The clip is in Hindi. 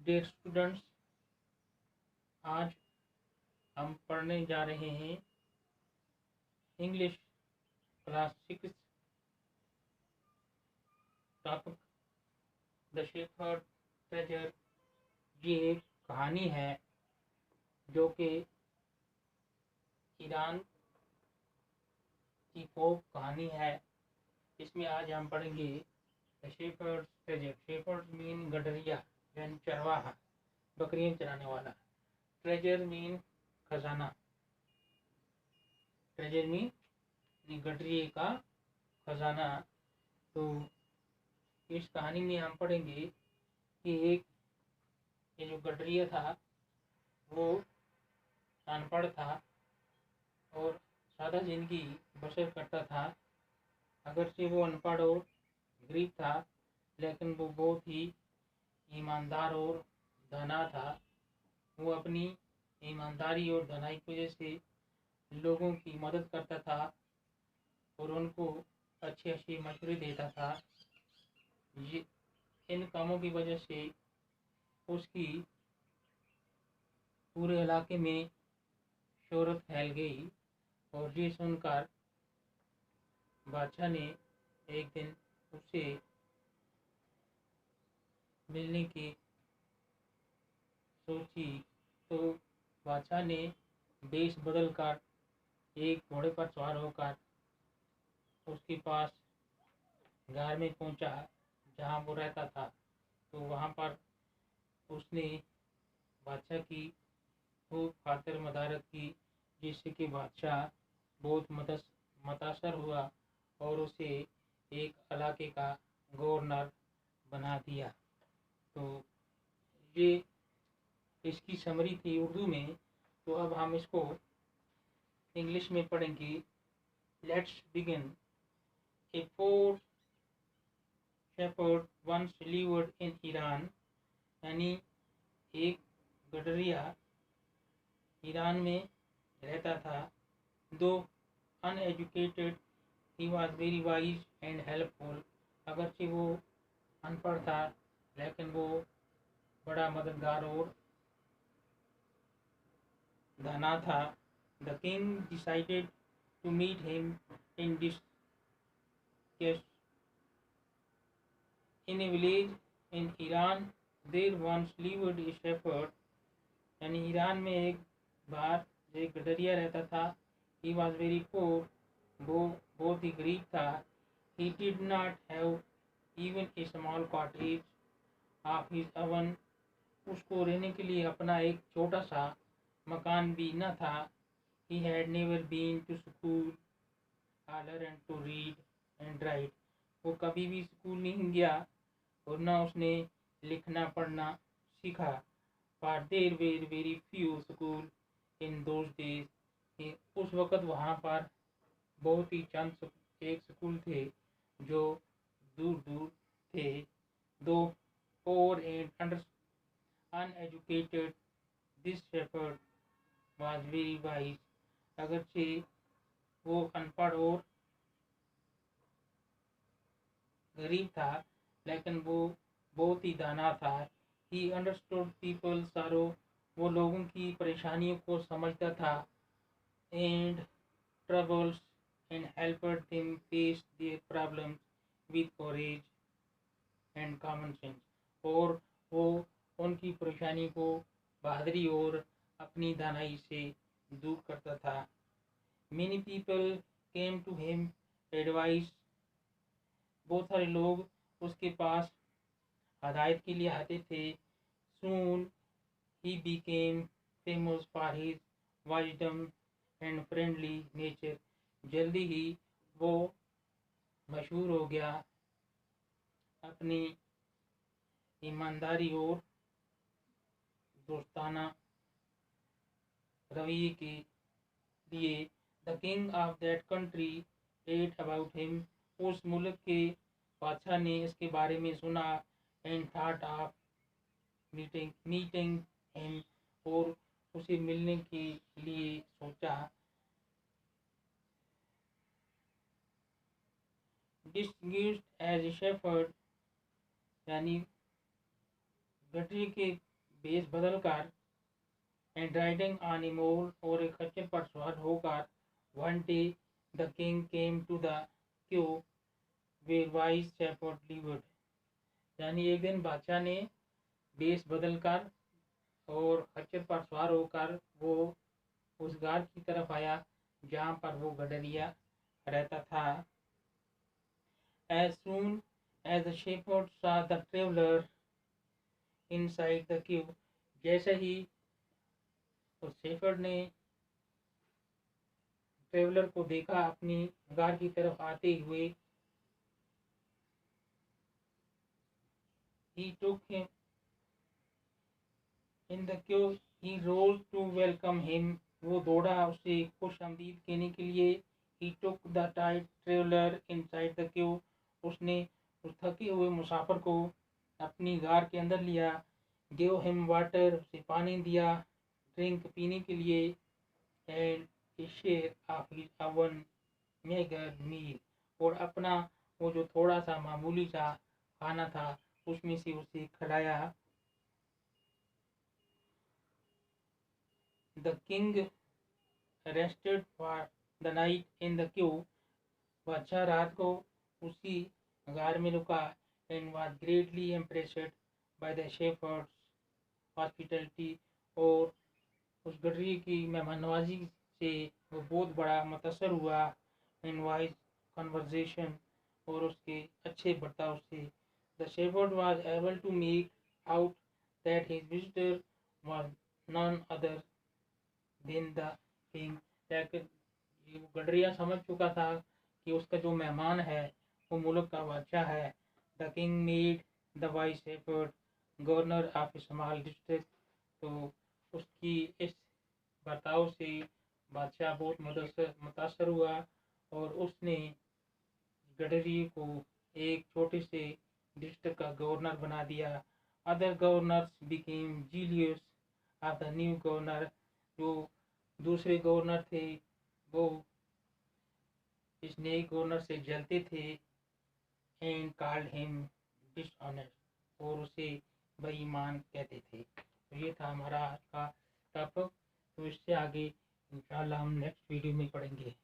डियर स्टूडेंट्स, आज हम पढ़ने जा रहे हैं English class 6 topic the shepherd treasure. ये एक कहानी है जो कि ईरान की फोक कहानी है। इसमें आज हम पढ़ेंगे the shepherd treasure. Shepherd mean गडरिया यानी चरवाहा, बकरियां चराने वाला। ट्रेजर मीन खजाना। ट्रेजर मीन गडरिये का खजाना। तो इस कहानी में हम पढ़ेंगे कि एक ये जो गडरिया था वो अनपढ़ था और सादा जिंदगी बसर करता था। अगरचे वो अनपढ़ और गरीब था, लेकिन वो बहुत ही ईमानदार और धना था। वो अपनी ईमानदारी और धनाई की वजह से लोगों की मदद करता था और उनको अच्छी अच्छी मशवरे देता था। ये इन कामों की वजह से उसकी पूरे इलाके में शोहरत फैल गई और ये सुनकर बादशाह ने एक दिन उससे मिलने की सोची। तो बादशाह ने वेश बदल कर एक घोड़े पर सवार होकर उसके पास घर में पहुंचा जहां वो रहता था। तो वहां पर उसने बादशाह की खूब खातिर मदारत की, जिससे कि बादशाह बहुत मुतासर हुआ और उसे एक इलाके का गवर्नर बना दिया। तो ये इसकी समरी थी उर्दू में। तो अब हम इसको इंग्लिश में पढ़ेंगे। Let's begin. A poor shepherd once lived in Iran, यानी एक गडरिया ईरान में रहता था। Though uneducated he was very wise and helpful. अगरचे वो अनपढ़ था, लेकिन वो बड़ा मददगार और धना था। The king decided to meet him in this in a village in Iran. There once lived a shepherd, यानी ईरान में एक बार एक गडरिया रहता था। ही वॉज वेरी पोर, वो बहुत ही गरीब था। He did not have even a small cottage of his oven, उसको रहने के लिए अपना एक छोटा सा मकान भी न था। He had never been to school और learn to read and write, वो कभी भी स्कूल नहीं गया और न उसने लिखना पढ़ना सीखा। For there were very few school in those days, उस वक़्त वहाँ पर बहुत ही चंद एक स्कूल थे जो दूर दूर थे। दो poor and uneducated, this shepherd was very wise, अगरचे वो अनपढ़ और गरीब था, लेकिन वो बहुत ही दाना था। ही अंडरस्टूड पीपल सारो, वो लोगों की परेशानियों को समझता था। And troubles and helped them face their problems with courage and common sense, और वो उनकी परेशानी को बहादुरी और अपनी दानाई से दूर करता था। Many people came to him advice, बहुत सारे लोग उसके पास हदायत के लिए आते थे। Soon he became famous for his wisdom and friendly nature, जल्दी ही वो मशहूर हो गया अपनी ईमानदारी और दोस्ताना रवैये के लिए। The king of that country at about him, उस मुल्क के बादशाह ने इसके बारे में सुना। And thought of meeting him, और उसे मिलने के लिए सोचा। डिस्टिंग्विश्ड एज ए शेफर्ड, यानी गडरी के भेष बदल कर and riding on a mule और एक खच्चर पर सवार होकर one day the king came to the queue where wise shepherd lived. यानी एक दिन बादशाह ने भेष बदल कर और खच्चर पर सवार होकर वो उस गार की तरफ आया जहाँ पर वो गडरिया रहता था। As soon as the shepherd saw the traveler inside the cave, जैसे ही उस शेफर्ड ने ट्रेवलर को देखा अपनी गार की तरफ आते हुए, he took him in the queue, he rose to welcome him, वो दौड़ा उसे खुश आमदीद कहने के लिए। he took the tired traveler inside the queue, उसने उस थके हुए मुसाफिर को अपनी गार के अंदर लिया। give him water, उसे पानी दिया, ड्रिंक पीने के लिए, and a share of his own meager meal, और अपना वो जो थोड़ा सा मामूली सा खाना था उसमें से उसे खिलाया। The king rested for the night in the queue, बादशाह रात को उसी गार में रुका। and was greatly impressed by the shepherd's hospitality, और उस गडरी की मेहमाननवाजी से वो बहुत बड़ा मुतासर हुआ। and wise conversation, और उसके अच्छे बर्ताव से। The shepherd was able to make out that his visitor was none other than the king, लेकिन गडरिया समझ चुका था कि उसका जो मेहमान है वो मुल्क का बादशाह है। The king made the wise shepherd governor of A small district, तो उसकी इस बर्ताव से बादशाह बहुत मुतासर हुआ और उसने गडरी को एक छोटे से डिस्ट्रिक्ट का गवर्नर बना दिया। Other governors became zealous of the new governor, जो दूसरे गवर्नर थे वो इस नए गवर्नर से जलते थे। एंड कॉल्ड हिम डिसऑनेस्ट, और उसे बेईमान कहते थे। तो ये था हमारा आज का टॉपिक। तो इससे आगे इंशाल्लाह हम नेक्स्ट वीडियो में पढ़ेंगे।